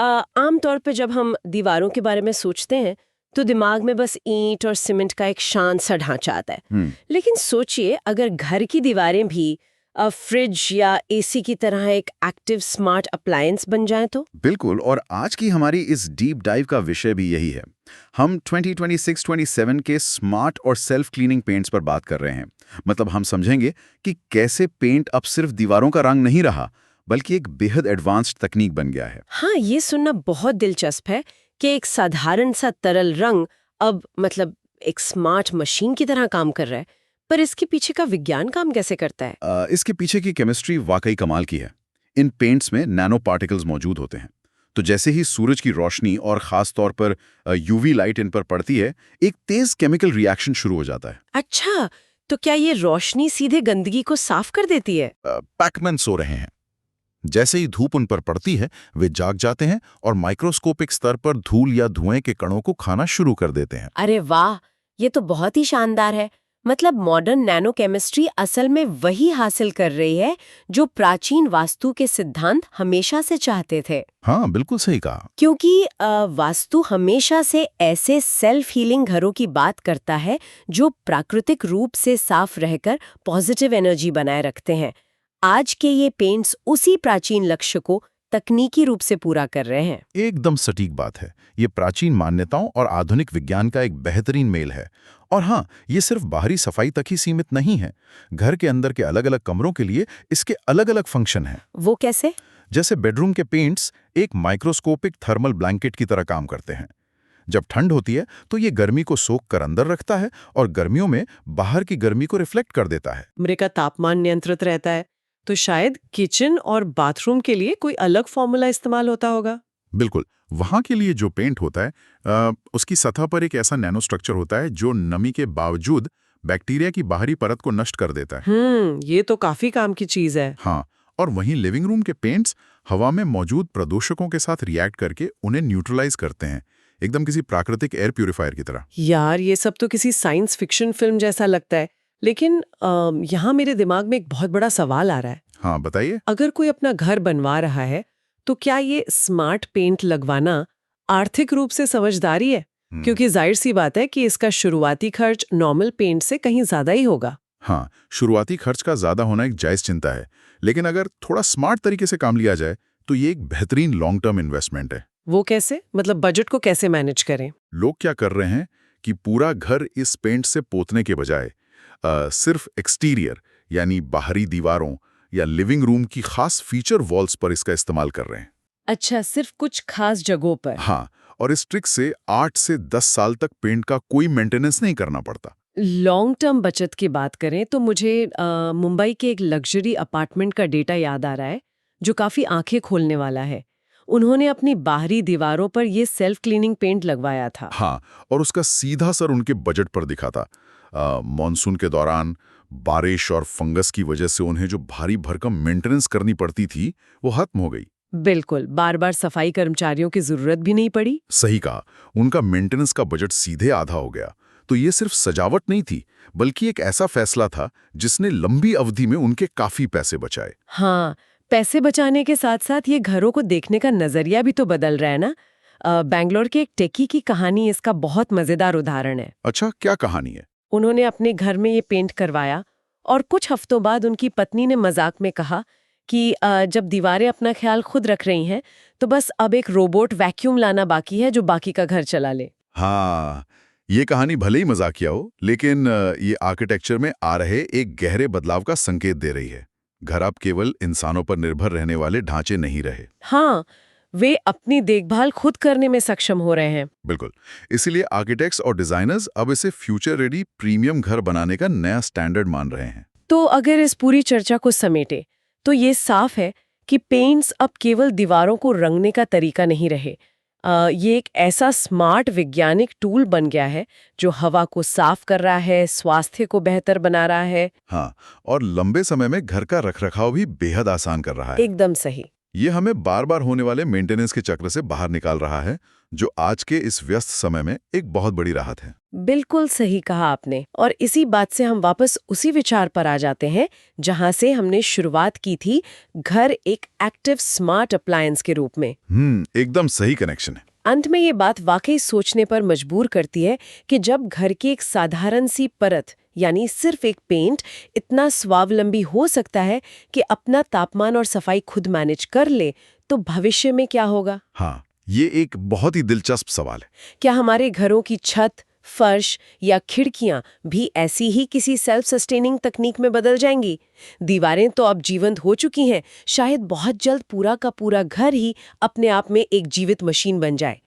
आमतौर पे जब हम दीवारों के बारे में सोचते हैं तो दिमाग में बस ईंट और सीमेंट का एक शांत सा ढांचा आता है। लेकिन सोचिए अगर घर की दीवारें भी फ्रिज या एसी की तरह एक एक्टिव स्मार्ट अप्लायंस बन जाए तो। बिल्कुल, और आज की हमारी इस डीप डाइव का विषय भी यही है। हम 2026-27 के स्मार्ट और सेल्फ क्लीनिंग पेंट्स पर बात कर रहे हैं। मतलब हम समझेंगे कि कैसे पेंट अब सिर्फ दीवारों का रंग नहीं रहा, बल्कि एक बेहद एडवांस्ड तकनीक बन गया है। हाँ, ये सुनना बहुत दिलचस्प है कि एक साधारण सा तरल रंग अब मतलब एक स्मार्ट मशीन की तरह काम कर रहा है। पर इसके पीछे का विज्ञान काम कैसे करता है? इसके पीछे की केमिस्ट्री वाकई कमाल की है। इन पेंट्स में नैनो पार्टिकल्स मौजूद होते हैं। तो जैसे ही सूरज की रोशनी और खास तौर पर यूवी लाइट इन पर पड़ती है, एक तेज केमिकल रिएक्शन शुरू हो जाता है। अच्छा, तो क्या ये रोशनी सीधे गंदगी को साफ कर देती है? पैकमैन सो रहे हैं। जैसे ही धूप उन पर पड़ती है, वे जाग जाते हैं और माइक्रोस्कोपिक स्तर पर धूल या धुएं के कणों को खाना शुरू कर देते हैं। अरे वाह, ये तो बहुत ही शानदार है। मतलब मॉडर्न नैनो केमिस्ट्री असल में वही हासिल कर रही है जो प्राचीन वास्तु के सिद्धांत हमेशा से चाहते थे। हाँ, बिल्कुल सही कहा। क्योंकि वास्तु हमेशा से ऐसे सेल्फ हीलिंग घरों की बात करता है जो प्राकृतिक रूप से साफ रहकर पॉजिटिव एनर्जी बनाए रखते हैं। आज के ये पेंट्स उसी प्राचीन लक्ष्य को तकनीकी रूप से पूरा कर रहे हैं। एकदम सटीक बात है। ये प्राचीन मान्यताओं और आधुनिक विज्ञान का एक बेहतरीन मेल है। और हाँ, ये सिर्फ बाहरी सफाई तक ही सीमित नहीं है। घर के अंदर के अलग अलग कमरों के लिए इसके अलग अलग फंक्शन हैं। वो कैसे? जैसे बेडरूम के पेंट्स एक माइक्रोस्कोपिक थर्मल ब्लैंकेट की तरह काम करते हैं। जब ठंड होती है तो ये गर्मी को सोख कर अंदर रखता है और गर्मियों में बाहर की गर्मी को रिफ्लेक्ट कर देता है। कमरे का तापमान नियंत्रित रहता है। तो शायद किचन और बाथरूम के लिए कोई अलग फॉर्मूला इस्तेमाल होता होगा। बिल्कुल, वहां के लिए जो पेंट होता है उसकी सतह पर एक ऐसा नैनो स्ट्रक्चर होता है जो नमी के बावजूद बैक्टीरिया की बाहरी परत को नष्ट कर देता है। ये तो काफी काम की चीज है। हाँ, और वहीं लिविंग रूम के पेंट्स हवा में मौजूद प्रदूषकों के साथ रिएक्ट करके उन्हें न्यूट्रलाइज करते हैं, एकदम किसी प्राकृतिक एयर प्यूरिफायर की तरह। यार, ये सब तो किसी साइंस फिक्शन फिल्म जैसा लगता है। लेकिन यहाँ मेरे दिमाग में एक बहुत बड़ा सवाल आ रहा है। हाँ, बताइए। अगर कोई अपना घर बनवा रहा है तो क्या ये स्मार्ट पेंट लगवाना आर्थिक रूप से समझदारी है? क्योंकि जाहिर सी बात है कि इसका शुरुआती खर्च नॉर्मल पेंट से कहीं ज्यादा ही होगा। हाँ, शुरुआती खर्च का ज्यादा होना एक जायज चिंता है, लेकिन अगर थोड़ा स्मार्ट तरीके से काम लिया जाए तो ये एक बेहतरीन लॉन्ग टर्म इन्वेस्टमेंट है। वो कैसे? मतलब बजट को कैसे मैनेज करें? लोग क्या कर रहे हैं कि पूरा घर इस पेंट से पोतने के बजाय सिर्फ एक्सटीरियर यानी बाहरी दीवारों या लिविंग रूम की खास फीचर वॉल्स पर इसका इस्तेमाल कर रहे हैं। अच्छा, सिर्फ कुछ खास जगहों पर? हाँ, और इस ट्रिक से 8 से 10 साल तक पेंट का कोई मेंटेनेंस नहीं करना पड़ता। लॉन्ग टर्म बचत की बात करें तो मुझे मुंबई के एक लग्जरी अपार्टमेंट का डेटा याद आ रहा है जो काफी आंखें खोलने वाला है। उन्होंने अपनी बाहरी दीवारों पर ये सेल्फ क्लीनिंग पेंट लगवाया था। हाँ, और उसका सीधा असर उनके बजट पर दिखा था। मॉनसून के दौरान बारिश और फंगस की वजह से उन्हें जो भारी भरकम मेंटेनेंस करनी पड़ती थी वो खत्म हो गई। बिल्कुल, बार बार सफाई कर्मचारियों की जरूरत भी नहीं पड़ी। सही कहा, उनका मेंटेनेंस का बजट सीधे आधा हो गया। तो ये सिर्फ सजावट नहीं थी, बल्कि एक ऐसा फैसला था जिसने लंबी अवधि में उनके काफी पैसे बचाए। हाँ, पैसे बचाने के साथ साथ ये घरों को देखने का नजरिया भी तो बदल रहा है ना। बैंगलोर के एक टेकी की कहानी इसका बहुत मजेदार उदाहरण है। अच्छा, क्या कहानी है? उन्होंने अपने घर में ये पेंट करवाया और कुछ हफ्तों बाद उनकी पत्नी ने मजाक में कहा कि जब दीवारें अपना ख्याल खुद रख रही हैं तो बस अब एक रोबोट वैक्यूम लाना बाकी है जो बाकी का घर चला ले। हाँ, ये कहानी भले ही मजाकिया हो, लेकिन ये आर्किटेक्चर में आ रहे एक गहरे बदलाव का संकेत दे रही है। घर अब केवल इंसानों पर निर्भर रहने वाले ढांचे नहीं रहे। हाँ, वे अपनी देखभाल खुद करने में सक्षम हो रहे हैं। बिल्कुल, इसीलिए आर्किटेक्ट्स और डिजाइनर्स अब इसे फ्यूचर रेडी प्रीमियम घर बनाने का नया स्टैंडर्ड मान रहे हैं। तो अगर इस पूरी चर्चा को समेटे तो ये साफ है कि पेंट्स अब केवल दीवारों को रंगने का तरीका नहीं रहे। ये एक ऐसा स्मार्ट वैज्ञानिक टूल बन गया है जो हवा को साफ कर रहा है, स्वास्थ्य को बेहतर बना रहा है। हाँ, और लंबे समय में घर का रखरखाव भी बेहद आसान कर रहा है। एकदम सही। ये हमें बार बार होने वाले मेंटेनेंस के चक्र से बाहर निकाल रहा है, जो आज के इस व्यस्त समय में एक बहुत बड़ी राहत है। बिल्कुल सही कहा आपने। और इसी बात से हम वापस उसी विचार पर आ जाते हैं जहां से हमने शुरुआत की थी, घर एक एक्टिव स्मार्ट अप्लायंस के रूप में। एकदम सही कनेक्शन है। अंत में ये बात वाकई सोचने पर मजबूर करती है कि जब घर की एक साधारण सी परत यानी सिर्फ एक पेंट इतना स्वावलंबी हो सकता है कि अपना तापमान और सफाई खुद मैनेज कर ले, तो भविष्य में क्या होगा? हाँ, ये एक बहुत ही दिलचस्प सवाल है। क्या हमारे घरों की छत, फर्श या खिड़कियां भी ऐसी ही किसी सेल्फ सस्टेनिंग तकनीक में बदल जाएंगी? दीवारें तो अब जीवंत हो चुकी हैं, शायद बहुत जल्द पूरा का पूरा घर ही अपने आप में एक जीवित मशीन बन जाए।